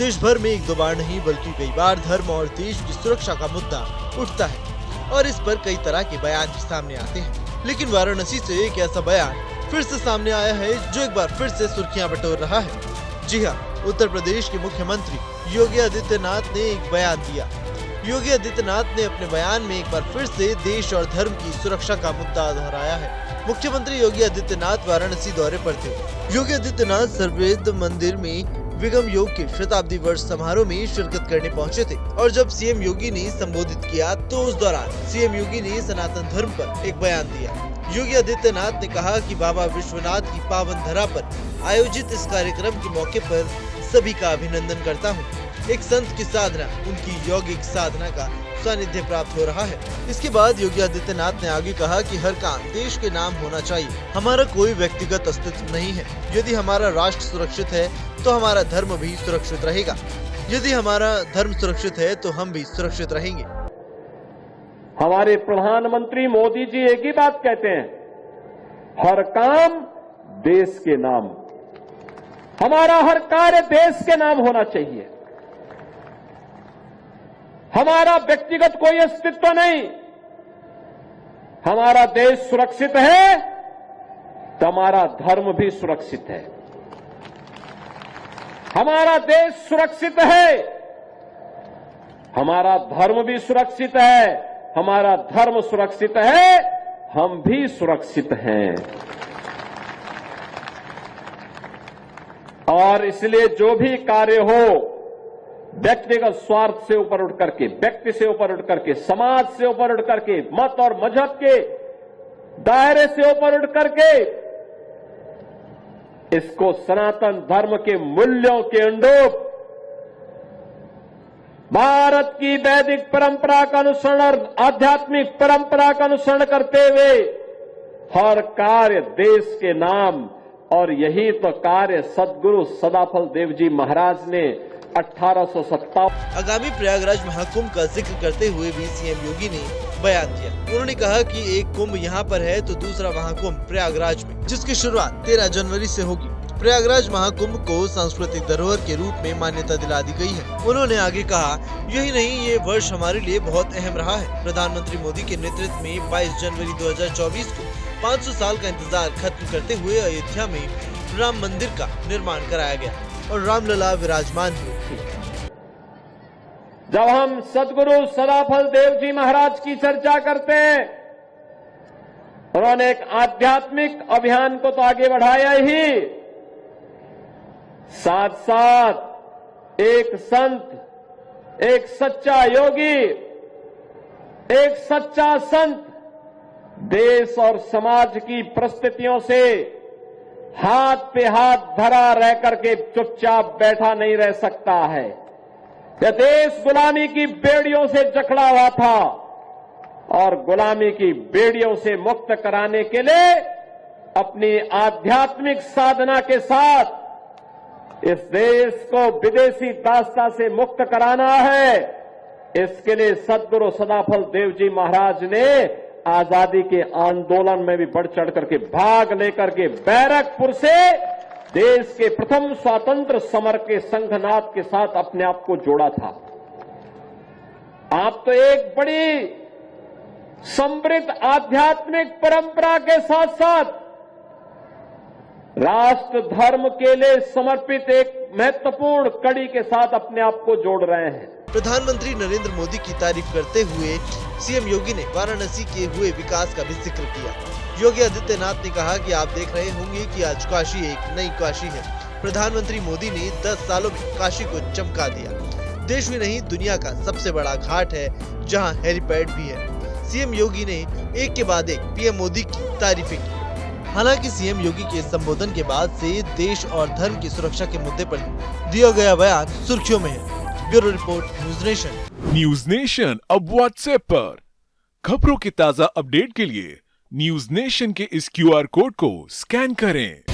देश भर में एक दो बार नहीं बल्कि कई बार धर्म और देश की सुरक्षा का मुद्दा उठता है और इस पर कई तरह के बयान भी सामने आते हैं। लेकिन वाराणसी से एक ऐसा बयान फिर से सामने आया है जो एक बार फिर से सुर्खियां बटोर रहा है। जी हाँ, उत्तर प्रदेश के मुख्यमंत्री योगी आदित्यनाथ ने एक बयान दिया। योगी आदित्यनाथ ने अपने बयान में एक बार फिर से देश और धर्म की सुरक्षा का मुद्दा दोहराया है। मुख्यमंत्री योगी आदित्यनाथ वाराणसी दौरे पर थे। योगी आदित्यनाथ सर्ववेद मंदिर में विगम योग के शताब्दी वर्ष समारोह में शिरकत करने पहुंचे थे और जब सीएम योगी ने संबोधित किया तो उस दौरान सीएम योगी ने सनातन धर्म पर एक बयान दिया। योगी आदित्यनाथ ने कहा कि बाबा विश्वनाथ की पावन धरा पर आयोजित इस कार्यक्रम के मौके पर सभी का अभिनंदन करता हूँ। एक संत की साधना, उनकी यौगिक साधना का सानिध्य प्राप्त हो रहा है। इसके बाद योगी आदित्यनाथ ने आगे कहा कि हर काम देश के नाम होना चाहिए। हमारा कोई व्यक्तिगत अस्तित्व नहीं है। यदि हमारा राष्ट्र सुरक्षित है तो हमारा धर्म भी सुरक्षित रहेगा। यदि हमारा धर्म सुरक्षित है तो हम भी सुरक्षित रहेंगे। हमारे प्रधानमंत्री मोदी जी एक ही बात कहते हैं, हर काम देश के नाम। हमारा हर कार्य देश के नाम होना चाहिए। हमारा व्यक्तिगत कोई अस्तित्व नहीं। हमारा देश सुरक्षित है तो हमारा धर्म भी सुरक्षित है। हमारा देश सुरक्षित है, हमारा धर्म भी सुरक्षित है। हमारा धर्म सुरक्षित है, हम भी सुरक्षित हैं। और इसलिए जो भी कार्य हो, व्यक्तिगत स्वार्थ से ऊपर उठ करके, व्यक्ति से ऊपर उठ करके, समाज से ऊपर उठ करके, मत और मजहब के दायरे से ऊपर उठ करके इसको सनातन धर्म के मूल्यों के अनुरूप भारत की वैदिक परंपरा का अनुसरण और आध्यात्मिक परंपरा का अनुसरण करते हुए हर कार्य देश के नाम। और यही तो कार्य सदगुरु सदाफल देव जी महाराज ने 1857 आगामी प्रयागराज महाकुंभ का जिक्र करते हुए भी सीएम योगी ने बयान दिया। उन्होंने कहा कि एक कुंभ यहाँ पर है तो दूसरा महाकुंभ प्रयागराज में, जिसकी शुरुआत 13 जनवरी से होगी। प्रयागराज महाकुंभ को सांस्कृतिक धरोहर के रूप में मान्यता दिला दी गई है। उन्होंने आगे कहा, यही नहीं, ये वर्ष हमारे लिए बहुत अहम रहा है। प्रधानमंत्री मोदी के नेतृत्व में 22 जनवरी 2024 को 500 साल का इंतजार खत्म करते हुए अयोध्या में राम मंदिर का निर्माण कराया गया और रामलला विराजमान हुए। जब हम सदगुरु सदाफल देव जी महाराज की चर्चा करते हैं, उन्होंने एक आध्यात्मिक अभियान को तो आगे बढ़ाया ही, साथ साथ एक संत, एक सच्चा योगी, एक सच्चा संत देश और समाज की परिस्थितियों से हाथ पे हाथ धरा रह करके चुपचाप बैठा नहीं रह सकता है। यह देश गुलामी की बेड़ियों से जकड़ा हुआ था और गुलामी की बेड़ियों से मुक्त कराने के लिए अपनी आध्यात्मिक साधना के साथ इस देश को विदेशी दासता से मुक्त कराना है। इसके लिए सदगुरु सदाफल देव जी महाराज ने आजादी के आंदोलन में भी बढ़ चढ़ करके भाग लेकर के बैरकपुर से देश के प्रथम स्वतंत्र समर के संघनाद के साथ अपने आप को जोड़ा था। आप तो एक बड़ी समृद्ध आध्यात्मिक परंपरा के साथ साथ राष्ट्र धर्म के लिए समर्पित एक महत्वपूर्ण कड़ी के साथ अपने आप को जोड़ रहे हैं। प्रधानमंत्री नरेंद्र मोदी की तारीफ करते हुए सीएम योगी ने वाराणसी के हुए विकास का भी जिक्र किया। योगी आदित्यनाथ ने कहा कि आप देख रहे होंगे कि आज काशी एक नई काशी है। प्रधानमंत्री मोदी ने 10 सालों में काशी को चमका दिया। देश में नहीं, दुनिया का सबसे बड़ा घाट है जहां हेलीपैड भी है। सीएम योगी ने एक के बाद एक पीएम मोदी की तारीफें की। हालांकि सीएम योगी के संबोधन के बाद से देश और धर्म की सुरक्षा के मुद्दे पर दिया गया बयान सुर्खियों में है। Bureau report, news nation. News nation अब व्हाट्सएप पर खबरों के ताजा अपडेट के लिए न्यूज नेशन के इस QR कोड को स्कैन करें।